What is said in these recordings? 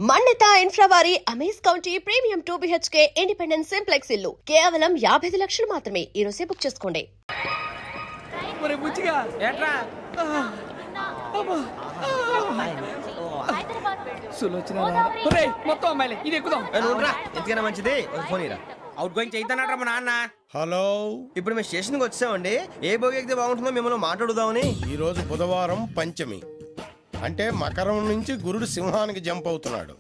మన్నిత infra వారి amaze county premium 2 BHK independent simplex ఇల్లు కేవలం 55 లక్షలు మాత్రమే. ఈ రోజే బుక్ చేసుకోండి. మరి బుచ్చిగా ఏట్రా మొత్తం అమ్మాయిలే ఇది ఎక్కుదాం. ఎందుకైనా మంచిది ఫోన్ ఇరా. అవుట్ గోయింగ్ చేద్దానట్రా మా నాన్న. హలో, ఇప్పుడు మేము స్టేషన్కి వచ్చామండి. ఏ బోగి ఎక్కితే బాగుంటుందో మిమ్మల్ని మాట్లాడుదామని. ఈరోజు బుధవారం పంచమి, అంటే మకరం నుంచి గురుడు సింహానికి జంప్ అవుతున్నాడు.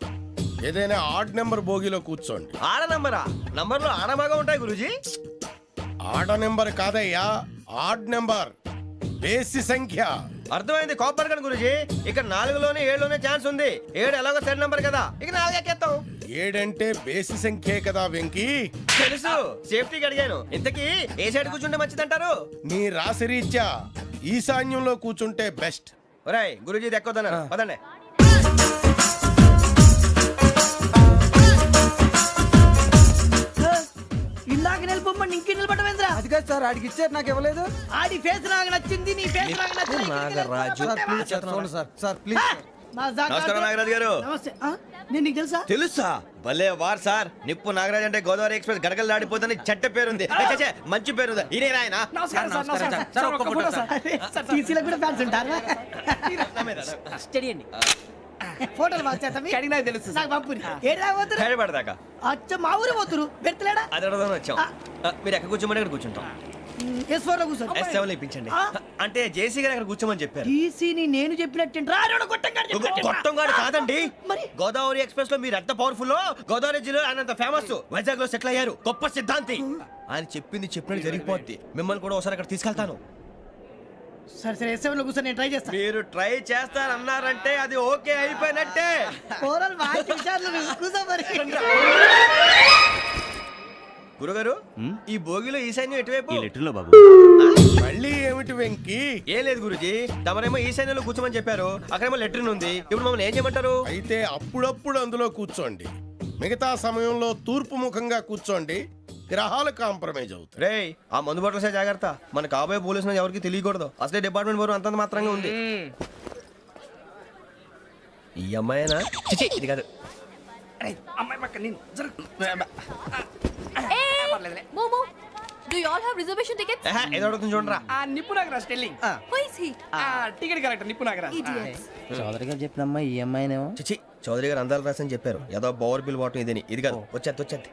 ఏదైనా ఆడ్ నెంబర్ బోగిలో కూర్చోండి. ఆడ నంబరా? నంబర్లో ఆడ బాగా ఉంటాయి గురూజీ. ఆడ నెంబర్ కాదయ్యా, ఆడ్ నెంబర్, బేసి సంఖ్య. అర్థమైంది, కాపర్ కానీ గురూజీ. ఇక్కడ 4లోనే 7లోనే ఛాన్స్ ఉంది. 7 ఎలాగో సెడ్ నంబర్ కదా, ఇక 4 ఎక్కేస్తాం. 7 అంటే బేసి సంఖ్యే కదా వెంకీ. తెలుసు, సేఫ్టీకి అడిగాను. ఇంతకీ ఏ సైడ్ కూర్చుంటే మంచిదంటారు? నీ రాశి రీత్యా ఈశాన్యంలో కూర్చుంటే బెస్ట్. ఒరేయ్ గురూజీ దెక్కొద్దన్నారు, పదండి. ఇందాక నిలబొమ్మని ఇంకే నిలబడమేంద్రా? అది కాదు సార్, ఆడికి ఇచ్చారు నాకు ఇవ్వలేదు. ఆడి ఫేస్ నాకు నచ్చింది, నీ ఫేస్ నాకు నచ్చింది. Nagaraju sir please. నమస్కారం నాగరాజు గారు. నమస్తే. నేను నీకు తెలుసా? తెలుసా? భలే వార్ సార్. నిప్పు నాగరాజ్ అంటే గోదావరి ఎక్స్ప్రెస్ గడగలు దాడిపోతుంది చెట్ట పేరుంది. మంచి పేరుంది. ఇదే ఆయన. టీసీలో కూడా ఫ్యాన్స్ ఉంటారా? స్టడీ అండి. ఫోటోలు అడిగినా తెలుసు. నాకు పంపుని ఏడా పోతురు? హైదరాబాద్ అచ్చ మా ఊరు పోతురు. పెడతలేడా? అది అడగదామని వచ్చాం. మీరు ఎక్కడ కూర్చోమని అక్కడ కూర్చుంటాం. S4 లో కూర్చో. S7 లో ఇప్పించండి. అంటే జేసీ గారు అక్కడ కూర్చోమని చెప్పారు. టీసీని నేను చెప్పినట్టు గొట్టంగాడు కాదండి. మరి గోదావరి ఎక్స్ప్రెస్ లో మీరు ఎంత పవర్ఫుల్. గోదావరి జిల్లా ఆయన అంత ఫేమస్. వైజాగ్ లో సెటిల్ అయ్యారు. గొప్ప సిద్ధాంతి. ఆయన చెప్పింది చెప్పినట్టు జరిగిపోద్ది. మిమ్మల్ని కూడా ఒకసారి అక్కడ తీసుకెళ్తాను. సరే సరే S7 లో కూర్చొని నేను ట్రై చేస్తాను. మీరు ట్రై చేస్తారన్నారంటే అది ఓకే అయిపోయినట్టే. ఓరల్ వాచ్ విచారణ కూర్చో మరి. గురుగారు, ఈ భోగిలో ఈశాన్యం ఎటువైపు? బాబు మళ్ళీ ఏమిటి వెంకీ? ఏం లేదు గురుజీ, తమరేమో ఈశాన్యంలో కూర్చోమని చెప్పారు. అక్కడేమో లెట్రిన్ ఉంది. ఇప్పుడు మమ్మల్ని ఏం చేయమంటారు? అయితే అప్పుడప్పుడు అందులో కూర్చోండి. మిగతా సమయంలో తూర్పు ముఖంగా కూర్చోండి. గ్రహాలు కాంప్రమైజ్ అవుతాయి. రేయ్, ఆ మందు బాటలసే జాగ్రత్త. మన కాబోయే పోలీసులు ఎవరికి తెలియకూడదు. అసలే డిపార్ట్మెంట్ బోరు అంతంత మాత్రంగా ఉంది. ఈ అమ్మాయినా? చిచి, ఇది కాదు. అమ్మాయి పక్క నేను Momo, do you all have reservation tickets? ఏదో అడుగుతుంది చూడరా. ఆ నిప్పు Nagaraj telling. Who is he? Ticket correct నిప్పు నాగరాజ్. Idiots. చౌదరి గారు చెప్పినమ్మా ఈ అమ్మాయినేమో. చిచి, చౌదరి గారు అందాలు రాసని చెప్పారు. ఏదో పవర్ బిల్ బాటం ఇదని. ఇది కాదు, వచ్చేది.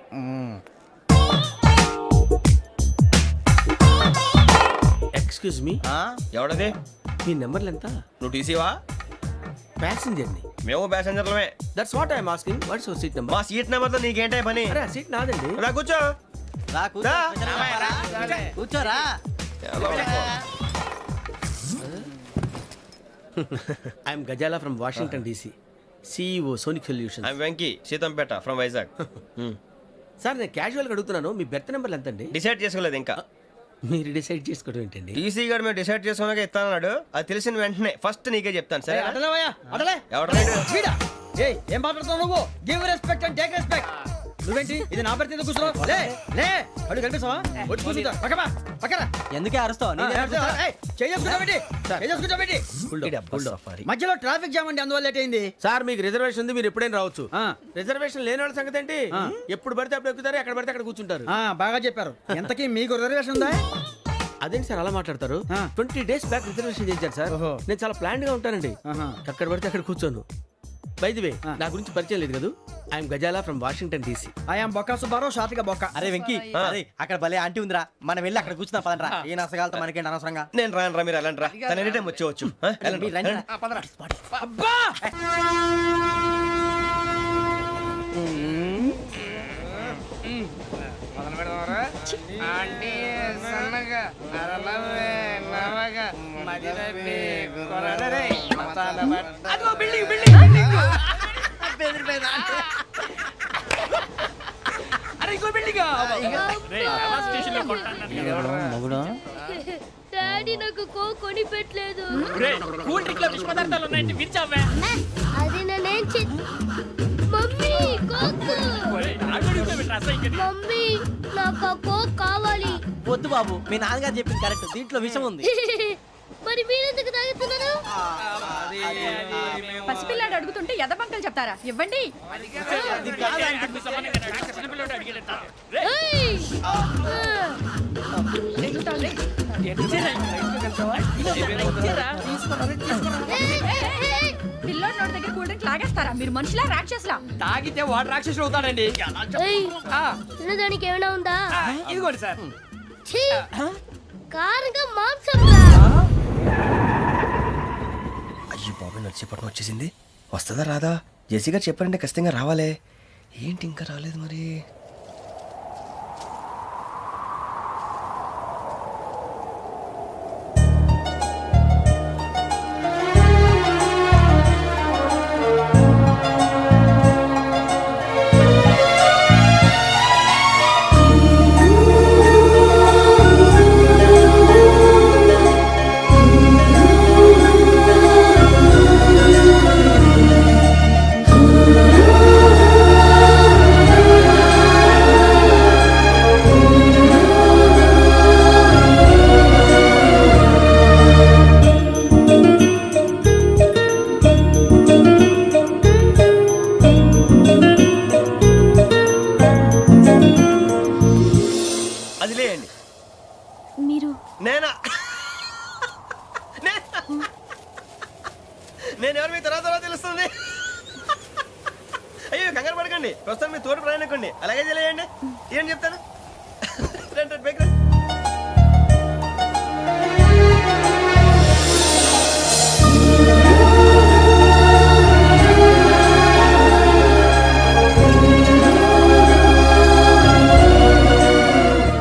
Excuse me, ఎవడది? మీ నెంబర్లు ఎంత? నువ్వు టీసీవా? ప్యాసింజర్ ని. మేము ప్యాసెంజర్లమే. That's what I'm asking. What's your seat number? మా సీట్ నెంబర్ తో నీకేంటే పని? అరే సీట్ నాదండి. రా కూర్చో. కూర్చోరా. I'm Ghazala from Washington DC, CEO Sonic Solution. I'm Venky, Seethampeta from Vizag. Sir నేను క్యాజువల్గా అడుగుతున్నాను, మీ బెర్త్ నెంబర్లు ఎంత అండి? డిసైడ్ చేసుకోలేదు ఇంకా. మీరు డిసైడ్ చేసుకోవడం ఏంటండి? టీసీ గారు మేము డిసైడ్ చేసుకున్నాక ఇస్తానన్నాడు. అది తెలిసిన వెంటనే ఫస్ట్ నీకే చెప్తాను. సరే అడలే ఎవడ ఏం మాట్లాడుతున్నావు నువ్వు? Give respect and take respect. నువ్వేంటి ఇది నా పరిస్థితి కూర్చున్నావు? లే లే, అడుగు కనిపిస్తావా? వచ్చి కూర్చుంటా. పక్కన ఎందుకే అరుస్తావు? మధ్యలో ట్రాఫిక్ జామ్ అండి, అందువల్ల లేట్ అయింది. సార్ మీకు రిజర్వేషన్ ఉంది, మీరు ఎప్పుడైనా రావచ్చు. రిజర్వేషన్ లేని వాళ్ళ సంగతి ఏంటి? ఎప్పుడు పడితే అప్పుడు ఎక్కుతారు, ఎక్కడ పడితే అక్కడ కూర్చుంటారు. బాగా చెప్పారు. ఎంతకీ మీకు రిజర్వేషన్ ఉందా? అదేంటి సార్ అలా మాట్లాడతారు? 20 days బ్యాక్ రిజర్వేషన్ చేశారు సార్. నేను చాలా ప్లాన్డ్ గా ఉంటానండి. అక్కడ పడితే అక్కడ కూర్చోను. బై ది వే, నా గురించి పరిచయం లేదు కదా. I'm Ghazala from Washington DC. I'm Bokka Subbarao, షాతిక బొక్క. అరే వెంకీ, అక్కడ భలే ఆంటీ ఉందిరా, మనం వెళ్ళి అక్కడ కూర్చున్నా పదనరా. ఏ నసగాలతో మనకేంటి అనవసరంగా. నేను రాను రా, మీరు వెళ్ళండి రా. తన ఎనీ టైం వచ్చేవచ్చు. అబ్బా డాడీ నాకు కొని పెట్టలేదు. కూల్ డ్రింక్ లో విష పదార్థాలు ఉన్నాయంటే విరిచావే. అది నేనేం మమ్మీ కోక్. మమ్మీ నాకు కోక్ కావాలి. వద్దు బాబు, మీ నాన్నగారు చెప్పింది కరెక్ట్. దీంట్లో విషయం ఉంది. మరి మీరెందుకు తాగుతున్నారు? పసిపిల్లాడు అడుగుతుంటే ఎదబంకలు చెప్తారా? ఇవ్వండి. ఏయ్! పిల్లోడు నోటి దగ్గర కూల్ డ్రింక్ లాగేస్తారా? మీరు మనుషులా రాక్షసులా? తాగితే వాడు రాక్షసుడు అవుతాడండి. ఏయ్! ఆ, తినడానికి ఏమైనా ఉందా? ఇదిగోండి సార్. ఛీ! కారంగా మాంసం రా. అయ్యి బాబాయ్ నడిచేపట్నం వచ్చేసింది. వస్తుందా రాదా? జెసి గారు చెప్పారంటే ఖచ్చితంగా రావాలే. ఏంటి ఇంకా రాలేదు మరి? అది లేయండి. మీరు నేనా? నేను ఎవరు మీ తర్వాత తెలుస్తుంది. అయ్యో కంగారు పడకండి, ప్రస్తుతం మీ తోటి ప్రయాణకండి. అలాగే తెలియండి. ఏం చెప్తాను. రండి రండి, బైక్ రండి.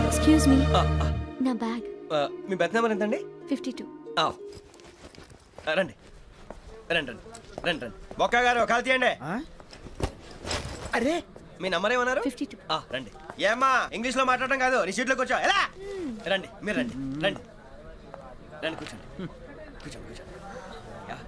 ఎక్స్క్యూజ్ మీ, నా బ్యాగ్. మీ బెత్ నెంబర్ ఎంతండి? 52. రండి రండి రండి రండి రండి. బొక్క గారు కాల్ తీయండి. అరే మీ నంబర్ ఏమన్నారు? 52. రండి. ఏమ్మా ఇంగ్లీష్ లో మాట్లాడడం కాదు, నీ సీట్లో కూర్చో. ఎలా రండి, మీరు రండి రండి రండి, కూర్చోండి కూర్చోండి కూర్చోండి. యా.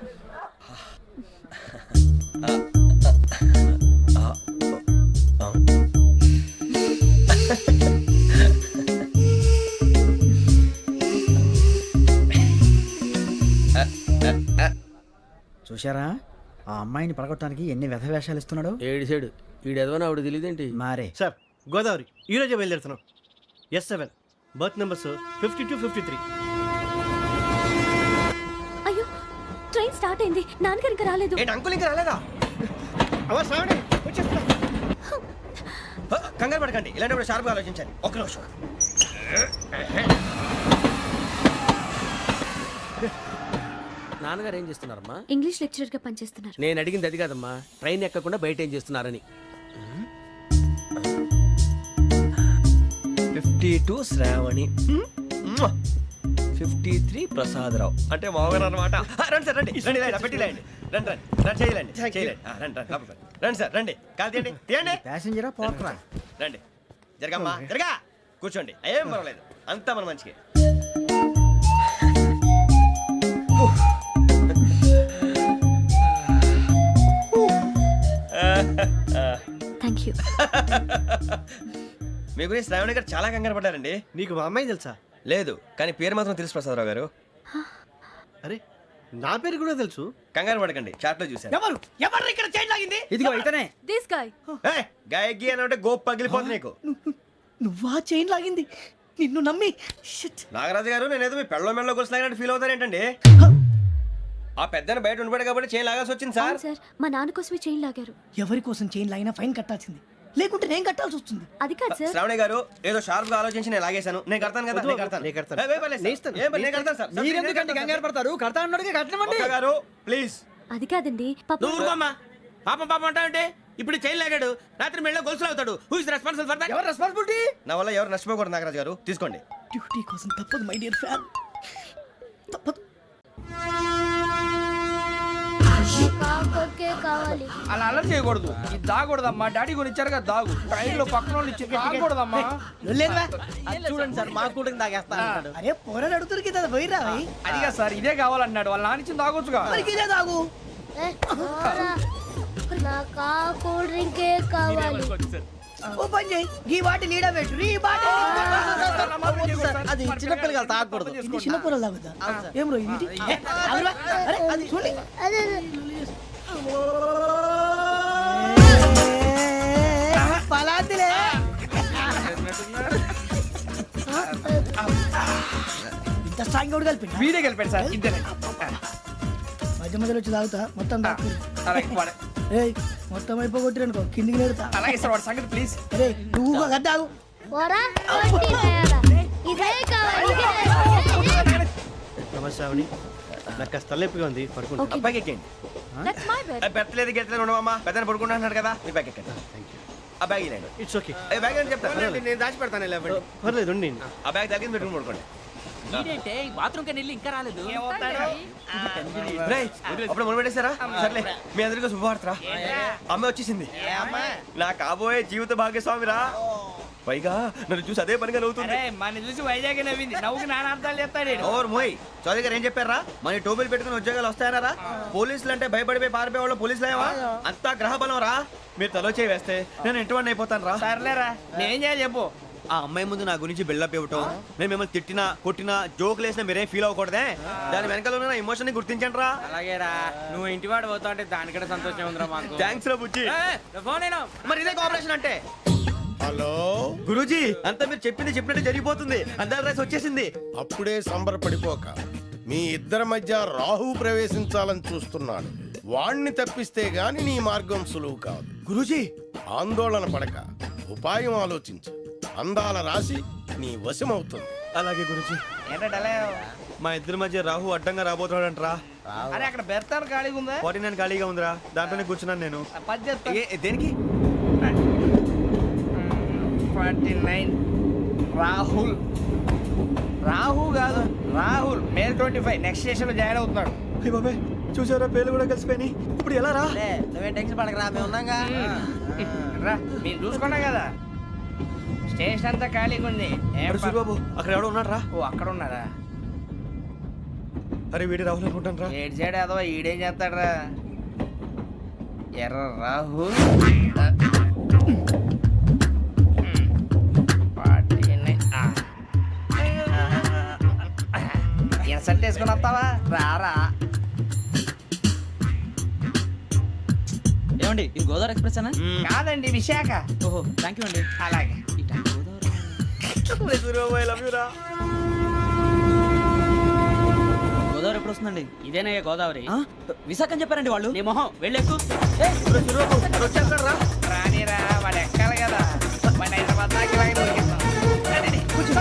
చూశారా ఆ అమ్మాయిని పడగొట్టడానికి ఎన్ని వ్యధ వేషాలు ఇస్తున్నాడు? ఏడు సైడు ఈడెదవని ఆవిడ తెలియదేంటి? మారే సార్ గోదావరి ఈరోజే బయలుదేరుతున్నాం. S7 berth numbers 52, 53. అయ్యో, ట్రైన్ స్టార్ట్ అయింది. నాన్నగారు ఇంకా రాలేదు. ఏంటి అంకుల్ ఇంకా రాలేదా? కంగారు పడకండి, ఇలాంటప్పుడు షార్ప్గా ఆలోచించండి. ఒక్క నిమిషం. నాన్నగారు ఏం చేస్తున్నారమ్మా? ఇంగ్లీష్ లెక్చరర్ గా పనిచేస్తున్నారు. నేను అడిగింది అది కాదమ్మా, ట్రైన్ ఎక్కకుండా బయట ఏం చేస్తున్నారని. 52 శ్రావణి, 53 ప్రసాదరావు అంటే మామగారు అనమాట. రండి సార్ రండి రండి, ఇలా పెట్టి లేండి. రండి రండి రండి, చేయలేండి చేయలేండి. రండి రండి లోపలికి రండి. రండి సార్ రండి, కాలు తీయండి తీయండి. ప్యాసింజరా పోట్రా? రండి జరగమ్మా జరగా, కూర్చోండి. ఏం పర్వాలేదు, అంతా మన మంచిగా. Thank you. మీ గురించి శ్రావణి గారు చాలా కంగారు పడ్డారండి. నీకు మా అమ్మాయి తెలుసా? లేదు, కానీ పేరు మాత్రం తెలుసు ప్రసాదరావు గారు. అరే నా పేరు కూడా తెలుసు. కంగారు పడకండి, చాట్లో చూశాను. ఎవరు ఎవరు ఇక్కడ చైన్ లాగింది? ఇదిగో ఇతనే. This guy. గాయకి అని అంటే గోప్ పగిలిపోతుంది నీకు. నువ్వా చైన్ లాగింది? నిన్ను నమ్మి షిట్. నాగరాజు గారు, నేనేదో మీ పెళ్ళ మెళ్ళలో గురిసిలాగినట్టు ఫీల్ అవుతారేంటండి? ఆ పెద్దని బయట ఉండిపోయాడు కాబట్టి చైన్ లాగాల్సి వచ్చింది సార్. సార్, మా నాన్న కోసమే చైన్ లాగారు. ఎవరి కోసం చైన్ లాగినా ఫైన్ కట్టాల్సింది, లేకుంటే నేను కట్టాల్సి వస్తుంది. అది కాదు సార్. శ్రావణి గారు ఏదో షార్ప్ గా ఆలోచించి నేను లాగేశాను. నేను కడతాను కదా, నేను కడతాను. ఏ, పర్లేదు సార్. ఏం పర్లేదు, నేను కడతాను సార్. మీరెందుకంటే కంగారు పడతారు? కడతా అన్నాడుగా, కట్టమండి. ఒక్క గారు ప్లీజ్. అది కాదండి, పాపం. నువ్వు ఊరుకోమ్మా. పాపం పాపం అంటావంటే ఇప్పుడు చైన్ లాగాడు, రాత్రి మెళ్ళ గొలుసులు అవుతాడు. Who is responsible for that? ఎవరు రెస్పాన్సిబిలిటీ? నా వల్ల ఎవరు నష్టపోకూడదు నాగరాజు గారు, తీసుకోండి. డ్యూటీ కోసం తప్పదు మై డియర్ ఫ్యాన్, తప్పదు. కావాలి. అలా అలర్ చేయకూడదు. ఇది దాగకూడదమ్మా. డాడీ కొని ఇచ్చారు కదా దాగు. ట్రైన్ లో పక్కన వాళ్ళు ఇచ్చి దాగకూడదమ్మా. చూడండి సార్, మా కూడా తాగేస్తా అంటాడు. అరే పోరాడు అడుగుతారు కదా, పోయిరా. అదిగా సార్, ఇదే కావాలన్నాడు. వాళ్ళ నాన్న ఇచ్చింది తాగొచ్చుగా. ఇదే తాగు. నాకు కూల్ డ్రింకే కావాలి. ఓ పని చేయి ఈ బాటి లీడ పెట్టు ఈ బాటి అది చిన్నపిల్లలు తాగకూడదు ఇది చిన్న పొరలు తాగుతా ఏం రో ఇది అరే అది చూడండి పలాతిలే ఇంత స్ట్రాంగ్ కూడా కలిపి వీడే గెలిపాడు సార్ ఇద్దరే మధ్య మధ్యలో వచ్చి తాగుతా మొత్తం తాగు అలాగే వాడు- ఏయ్ మొత్తం అయిపోగొట్టిరనుకో కిందికి నేడుతా అలాగే సార్ వాడు సంగతి ప్లీజ్. అరే నువ్వు గద్దాగు నమస్తే ఆవిడ నాకు కాస్త తలెప్పిగా ఉంది పడుకుంటా బ్యాగ్ ఎక్కండి That's my bed. పెట్టలేదు గెట్టలేదు ఉండవమ్మా పెద్దని పడుకుంటున్నాడు కదా మీ బ్యాగ్ ఎక్కండి ఆ బ్యాగ్ ఇలాండి ఇట్స్ ఓకే బ్యాగ్ అని చెప్తాను నేను దాచి పెడతాను పర్లేదు ఉండి ఆ బ్యాగ్ తగ్గింది పెట్టుకుని పడుకోండి రేయ్, అప్పుడు మొదలు పెట్టేశారా సర్లే మీ అందరికీ శుభవార్తరా అమ్మ వచ్చేసింది నా కాబోయే జీవిత భాగ్యస్వామిరా పైగా నన్ను చూసి అదే పనిగా నవ్వుతుంది మన చూసి వైజాగ్ నవ్వింది నవ్వుకి నాన్న అర్థాలు చెప్తాడు ఓర్ మోయ్ చౌదరి గారు ఏం చెప్పారా మన టోబీలు పెట్టుకుని ఉద్యోగాలు వస్తాయనరా పోలీసులు అంటే భయపడిపోయి పారిపోయే వాళ్ళు పోలీసులు ఏవా అంతా గ్రహ బలం రా మీరు తలో చేయి వేస్తే నేను ఇంటివాడిని అయిపోతాను రా సర్లేరా నేం చేయాలి చెప్పు. ఆ అమ్మాయి ముందు నా గురించి బిల్డప్ ఇవ్వటం నేను మిమ్మల్ని తిట్టినా కొట్టినా జోకులు వేసినా మీరేం ఫీల్ అవ్వకూడదే దాని వెనకాల ఉన్న ఎమోషన్ ని గుర్తించండి రా అలాగేరా నువ్వు ఇంటివాడు పోతా అంటే దానికంటే సంతోషం ఉందిరా మాకు. థ్యాంక్స్ రా బుజ్జి ఫోన్ అయినా మరి ఇదే కోఆపరేషన్ అంటే హలో గురూజీ అంతా మీరు చెప్పింది చెప్పినట్టు జరిగిపోతుంది అందరి రైస్ వచ్చేసింది అప్పుడే సంబరపడిపోక మీ ఇద్దరి మధ్య రాహు ప్రవేశించాలని చూస్తున్నాడు వాణ్ణి తప్పిస్తే గాని నీ మార్గం సులువు కాదు గురూజీ ఆందోళన పడక ఉపాయం ఆలోచించు అందాల రాశి నీ వశమవుతుంది అలాగే గురూజీ ఏంటంటే మా ఇద్దరి మధ్య రాహు అడ్డంగా రాబోతున్నాడంట్రా అరే అక్కడ బెర్తాను ఖాళీగా ఉందా 49 ఖాళీగా ఉందిరా దాంట్లోనే కూర్చున్నాను నేను పది చెప్తా. దేనికి 49 రాహుల్ రాహు కాదు రాహుల్ మే 25 నెక్స్ట్ స్టేషన్ లో జాయిన్ అవుతున్నాడు. అయ్య బాబాయ్ చూసారా పేర్లు కూడా కలిసిపోయినాయి ఇప్పుడు ఎలా రా నువ్వేం టెన్షన్ పడకరా మేము ఉన్నాగా రా మీరు చూసుకున్నా కదా స్టేషన్ అంతా ఖాళీగా ఉంది ఏం అరే సూరిబాబు అక్కడ ఎవడో ఉన్నాడు రా ఓ అక్కడ ఉన్నారా అరే వీడి రాహుల్ అనుకుంటాను రా ఏడు సైడ్ ఏదో ఈడేం చేస్తాడరా ఎర్ర రాహు ఇన్సల్ట్ వేసుకుని వస్తావా రారా ఏమండి ఇది గోదావరి ఎక్స్ప్రెస్ అనా కాదండి విశాఖ. ఓహో థ్యాంక్ యూ అండి అలాగే సూరిబాబు ఐ లవ్ యూ రా గోదావరి ఎప్పుడు వస్తుందండి ఇదేనయ్య గోదావరి. విశాఖ అని చెప్పారండి వాళ్ళు నీ మొహం వెళ్ళెక్కు. వచ్చేస్తాడు రా రానిరా వాడు ఎక్కాలి కదా వాడిని హైదరాబాద్ దాకా ఇలాగే దొరికిస్తాం. రండి, రండి, కూర్చో.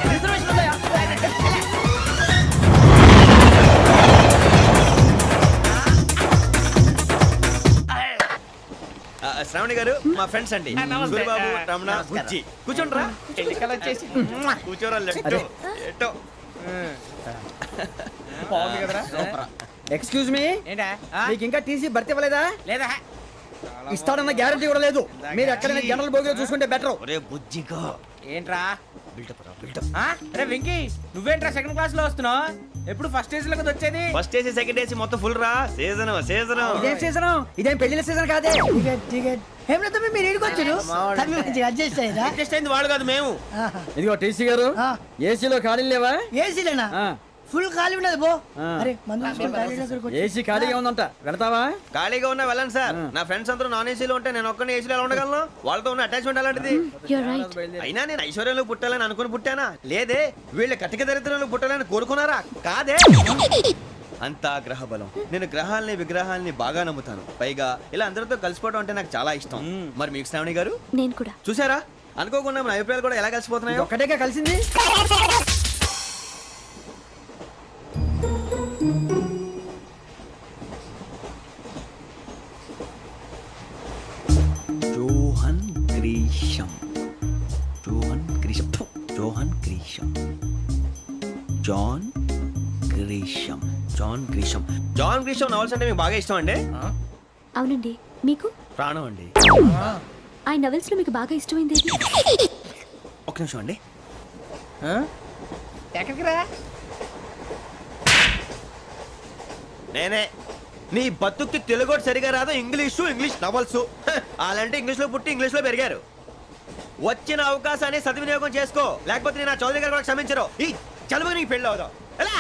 రిజర్వేషన్ ఉందా శ్రావణి గారు మా ఫ్రెండ్స్ అండి నమస్తే. సూరిబాబు రమణ బుజ్జి కూర్చోండి రా ఎన్నికలు వచ్చేసి కూర్చోరా లెఫ్ట్ ఎటో బాగుంది కదరా. ఎక్స్క్యూజ్ మీ ఏంటా మీకు ఇంకా టీసీ భర్తీ ఇవ్వలేదా లేదా ఇస్తాడన్న గ్యారంటీ కూడా లేదు మీరు ఎక్కడైనా జనరల్ బోగిలో చూసుకుంటే బెటర్ ఒరే బుజ్జిగా ఏంట్రా బిల్డప్ రా బిల్డప్ అరే వెంకీ నువ్వేంట్రా సెకండ్ క్లాస్ లో వస్తున్నావు ఎప్పుడు ఫస్ట్ ఏజ్ లో కదా వచ్చేది. ఫస్ట్ ఏసీ సెకండ్ ఏసీ మొత్తం ఫుల్ రా సీజన్ సీజన్ ఇదేం సీజన్ ఇదేం పెళ్లిన సీజన్ కాదే టికెట్ టికెట్ ఏం లేదు మీరు ఇడికొచ్చారు అడ్జస్ట్ అయ్యారా అడ్జస్ట్ అయింది వాళ్ళు కాదు మేము ఇదిగో టీసీ గారు ఏసీలో ఖాళీ లేవా ఏసీలేనా ఫుల్ ఖాళీ ఉండదు బో అరే ఏసీ ఖాళీగా ఉందంట వెళ్తావా ఖాళీగా ఉన్నా వెళ్ళండి సార్ నా ఫ్రెండ్స్ అందరూ నాన్ ఏసీలో ఉంటే నేను ఒక్కనే ఏసీలో ఎలా ఉండగలను వాళ్ళతో ఉన్న అటాచ్మెంట్ అలాంటిది You're right. అయినా నేను ఐశ్వర్యంలో పుట్టాలని అనుకుని పుట్టానా లేదే వీళ్ళ కటిక దరిద్రంలో పుట్టాలని కోరుకున్నారా కాదే అంతా గ్రహ బలం నేను గ్రహాలని విగ్రహాలని బాగా నమ్ముతాను పైగా ఇలా అందరితో కలిసిపోవడం అంటే నాకు చాలా ఇష్టం మరి మీకు శ్రావణి గారు నేను కూడా చూసారా అనుకోకుండా మన అభిప్రాయాలు కూడా ఎలా కలిసిపోతున్నాయో ఒక్కటేగా కలిసింది John Grisham John Grisham John Grisham John Grisham John Grisham John Grisham novels అంటే మీకు బాగా ఇష్టం అండి అవునండి మీకు ప్రాణం అండి ఆ నవెల్స్ లో మీకు బాగా ఇష్టమైంది ఏది? ఒక నిమిషం అండి ఎక్కడికి రా నేనే నీ బతుక్కి తెలుగు సరిగా రాదు, ఇంగ్లీష్ నవల్స్. అలాంటి ఇంగ్లీష్ లో పుట్టి ఇంగ్లీష్ లో పెరిగారు. వచ్చిన అవకాశాన్ని సద్వినియోగం చేసుకో, లేకపోతే నేను నా చౌదరి గారు కూడా క్షమించరు. ఈ చదువు నీకు పెళ్ళి అవుదాం. ఎలా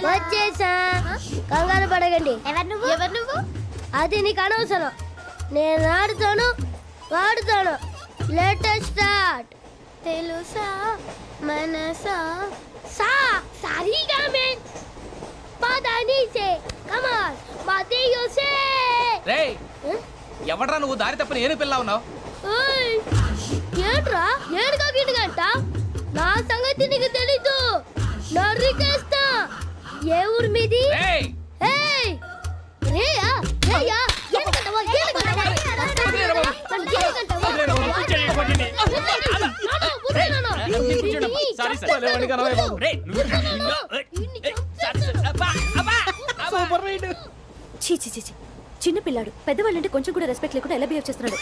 వచ్చేసా, కంగారు పడకండి. ఎవరు నువ్వు? అది నీకు అనవసరం. నేను ఆడుతాను, వాడుతాను. Latest start. తెలుసా మనసా సా సారీగా మెన్ పదని సే కమాన్ మాదేయో సే. రేయ్ ఎవడ్రా నువ్వు దారి తప్పని ఏను పిల్ల ఉన్నావు? ఓయ్ ఏంట్రా ఏడుగా గిడుగంట? నా సంగతి నీకు తెలీదు. నరికేస్తా. ఏ ఊరు మీది? రేయ్ ఏయ్ రేయా రేయా ఏడుగంటవా ఏడుగంటవా చీ చిన్న పిల్లాడు పెద్దవాళ్ళంటే కొంచెం కూడా రెస్పెక్ట్ లేకుండా ఎలా బిహేవ్ చేస్తున్నాడు.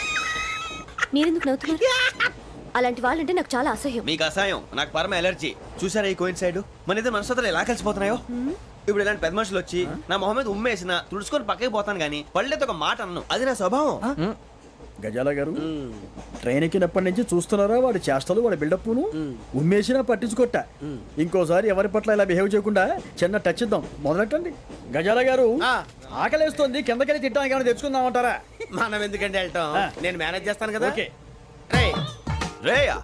మీరెందుకు నవ్వుతున్నారు? అలాంటి వాళ్ళంటే నాకు చాలా అసహ్యం. మీకు అసహాయం, నాకు పరమ ఎలర్జీ. చూసారా ఈ కోయిన్సైడ్? మన ఇద్దరు మనసులో ఎలా కలిసిపోతున్నాయో. ఇప్పుడు ఇలాంటి పెద్ద మనుషులు వచ్చి నా మొహం మీద ఉమ్మేసిన తుడుచుకొని పక్కకి పోతాను కానీ పళ్ళేతో ఒక మాట అన్ను. అది నా స్వభావం. గజాల గారు ట్రైన్ ఎక్కినప్పటి నుంచి చూస్తున్నారా వాడి చేష్టలు, వాడి బిల్డప్ను? ఉమ్మేసినా పట్టించుకోట. ఇంకోసారి ఎవరి పట్ల ఇలా బిహేవ్ చేయకుండా చిన్న టచ్ ఇద్దాం. మొదలెట్టండి. గజాల గారు ఆకలేస్తోంది, కిందకెళ్ళి తిట్టడానికి ఏమైనా తెచ్చుకుందామంటారా? మనం ఎందుకంటే వెళ్తాం, నేను మేనేజ్ చేస్తాను కదా. ఓకే. రేయా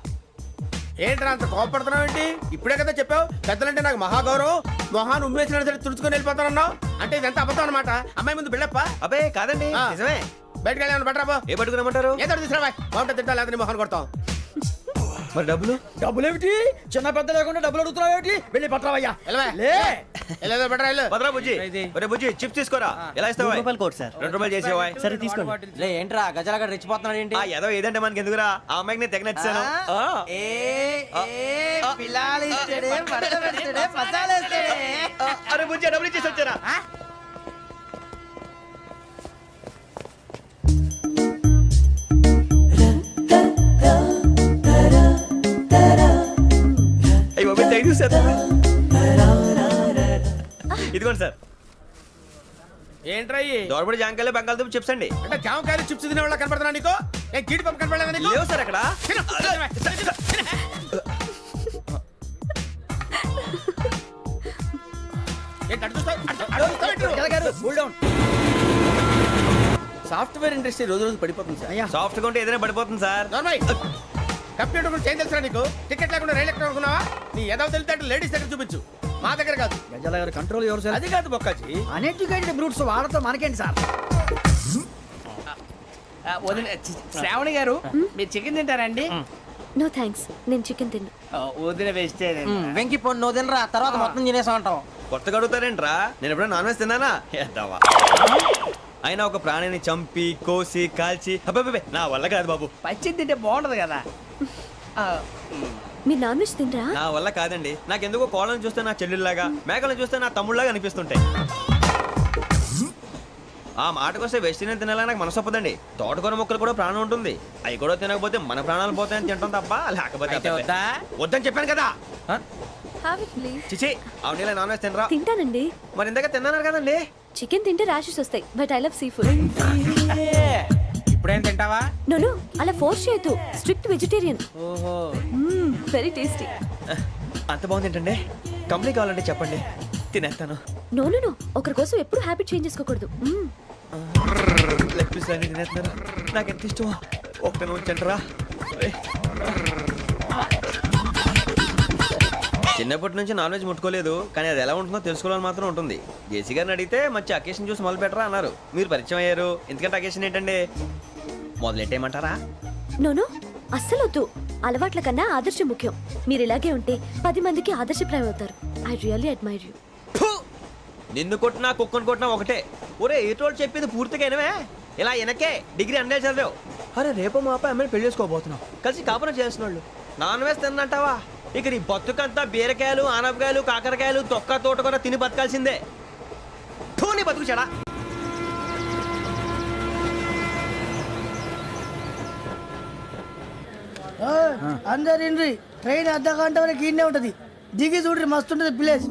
ఏంట్రా అంత కోపడుతున్నావు ఏంటి? ఇప్పుడే కదా చెప్పావు పెద్దలంటే నాకు మహాగౌరవం, మొహాన్ని ఉమ్మేసిన సరే తుడుచుకొని వెళ్ళిపోతానన్నావు. అంటే ఇదంతా అబద్ధం అనమాట. అమ్మాయి ముందు బిల్డప్ప. అబే కాదండి, నిజమే. బయటకు వెళ్ళి బట్రాబో. ఏ పట్టుకురమ్మంటారు? ఏదో తీసుకురా బాగుంటుంది. తింటా లేదా మొహాన్ని కొడతాం. మరి డబ్బులు? డబ్బులేమిటి? చిన్న పెద్ద లేకుండా డబ్బులు అడుగుతున్నావు ఏమిటి? వెళ్ళి పట్టరావయ్యా. భద్రా బుజ్జి, ఒరే బుజ్జి చిప్స్ తీసుకోరా. ఎలా ఇస్తావా? రూపాయలు కోట్ సార్. 2 రూపాయలు చేసేవా? సరే తీసుకోండి. లే ఏంట్రా గజాల గారు రెచ్చిపోతున్నాడు ఏంటి? ఏదో ఏదంటే మనకి ఎందుకురా, ఆ అమ్మాయికి నేను తెగ నచ్చాను. అరే బుజ్జి డబ్బులు ఇచ్చేసి వచ్చారా? ఇదిగోండి సార్. ఏంట్రా దోరబడి జాంకాయలు బంగాళదుంప చిప్స్ అండి. అంటే జామకాయలు చిప్స్ తినే వాళ్ళ కనపడుతున్నా నీకు? నేను జీడి పంపు కనపడలేదా నీకు? లేవు సార్ అక్కడ. సాఫ్ట్వేర్ ఇండస్ట్రీ రోజు రోజు పడిపోతుంది సార్. సాఫ్ట్ గా ఉంటే ఏదైనా పడిపోతుంది సార్. కంప్యూటర్ గురించి ఏం తెలుసా నీకు? టికెట్ లేకుండా రైలు ఎక్కడ అనుకున్నావా? నీ ఏదో తెలితే లేడీస్ దగ్గర చూపించు, మా దగ్గర కాదు. గజాల గారు కంట్రోల్ ఎవరు సార్? అది కాదు బొక్కాజీ. అన్ఎడ్యుకేటెడ్ బ్రూట్స్ వాళ్ళతో మనకేంటి సార్? శ్రావణి గారు మీరు చికెన్ తింటారండి? నో థ్యాంక్స్, నేను చికెన్ తిన్నా. వదిన వేస్తే వెంకి పొన్ను నువ్వు తినరా, తర్వాత మొత్తం తినేసా ఉంటాం. కొత్తగా అడుగుతారేంట్రా? నేను ఎప్పుడైనా నాన్ వెజ్ తిన్నానా? ఎద్దావా. అయినా ఒక ప్రాణిని చంపి కోసి కాల్చి అబ్బబ్బే నా వల్ల కాదు బాబు. పచ్చి తింటే బాగుంటది కదా. మీరు నాన్ వెజ్ తినరా? నా వల్ల కాదండి. నాకెందుకో కోళ్ళని చూస్తే నా చెల్లెళ్ళలాగా, మేకలను చూస్తే నా తమ్ముళ్ళలాగా అనిపిస్తుంటాయి. ఆ మాటకొస్తే వెస్టిరియన్ తినాలని నాకు మనసు ఒప్పదండి. తోటకూర మొక్కలు కూడా ప్రాణం ఉంటుంది. అవి కూడా తినకపోతే మన ప్రాణాలు పోతాయని తింటాం తప్ప లేకపోతే వద్దని చెప్పాను కదా. చిచి అవునీ నాన్ వెజ్ తినరా? తింటానండి. మరి ఇందాక తిన్నాను కదండి. చికెన్ తింటే ర్యాషెస్ వస్తాయి, but I love sea food. ఇప్పుడేం తింటావా? నో అలా ఫోర్స్ చేయొద్దు. Strict vegetarian. ఓహో వెరీ టేస్టీ. అంత బాగుంది ఏంటండి? కంప్లీట్ కావాలంటే చెప్పండి, తినేస్తాను. నో ఒకరి కోసం ఎప్పుడు హ్యాబిట్ చేంజ్ చేసుకోకూడదు. లెగ్ పీస్ అన్ని తినేస్తున్నారు. నాకు ఎంత ఇష్టం. ఒకటే ఉంచండిరా. చిన్నప్పటి నుంచి నాన్ వెజ్ ముట్టుకోలేదు, కానీ అది ఎలా ఉంటుందో తెలుసుకోవాలని మాత్రం ఉంటుంది. జేసీ గారిని అడిగితే మంచి అకేషన్ చూసి మొదలు పెట్టరా అన్నారు. మీరు పరిచయం అయ్యారు, ఎందుకంటే అకేషన్ ఏంటండి? మొదలెట్టేయమంటారా? నో అస్సలు వద్దు. అలవాట్ల కన్నా ఆదర్శం ముఖ్యం. మీరు ఇలాగే ఉంటే 10 మందికి ఆదర్శప్రాయం అవుతారు. I really admire you. నిన్ను కొట్టినా కుక్కను కొట్టినా ఒకటే. ఒరే ఏటోళ్ళు చెప్పింది పూర్తిగా వినవే. ఇలా వెనకే డిగ్రీ అన్నే చదివావు. అరే రేపు మా అబ్బాయి అమ్మని పెళ్లి చేసుకోబోతున్నావు, కలిసి కాపురం చేసిన వాళ్ళు నాన్ వెజ్ తిన్నంటావా? ఇక నీ బతుకంతా బీరకాయలు, ఆనపకాయలు, కాకరకాయలు, తొక్క తోట కూడా తిని బతకాల్సిందే. నీ బతుకు చెడా. అందరు ట్రైన్ అర్ధ గంట వరకు ఇన్నే ఉంటది దిగి చూడ్రి మస్తు ఉంటది ప్లేస్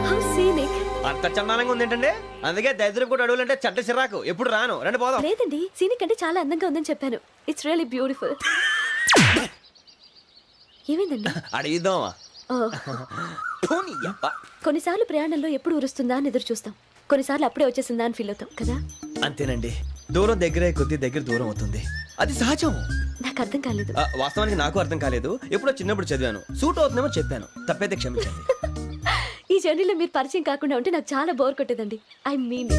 హౌ సీనిక్. అంత చందానంగా ఉంది ఏంటంటే అందుకే దరిద్రం కూడా అడవులంటే చెడ్డ చిరాకు ఎప్పుడు రాను రండి పోదాం లేదండి సీనిక్ అంటే చాలా అందంగా ఉందని చెప్పాను. It's really beautiful. ఏమైందండి? అడిగిద్దామా ఓ, కొన్నిసార్లు ప్రయాణంలో ఎప్పుడు ఉరుస్తుందా అని ఎదురు చూస్తాం, కొన్నిసార్లు అప్పుడే వచ్చేసిందా అని ఫీల్ అవుతాం కదా. అంతేనండి దూరం దగ్గరే కొద్ది దగ్గర దూరం అవుతుంది అది సహజం నాకు అర్థం కాలేదు. వాస్తవానికి నాకు అర్థం కాలేదు ఎప్పుడో చిన్నప్పుడు చదివాను సూట్ అవుతుందేమో చెప్పాను తప్పైతే క్షమించండి ఈ జర్నీలో మీరు పరిచయం కాకుండా ఉంటే నాకు చాలా బోర్ కొట్టేదండి. I mean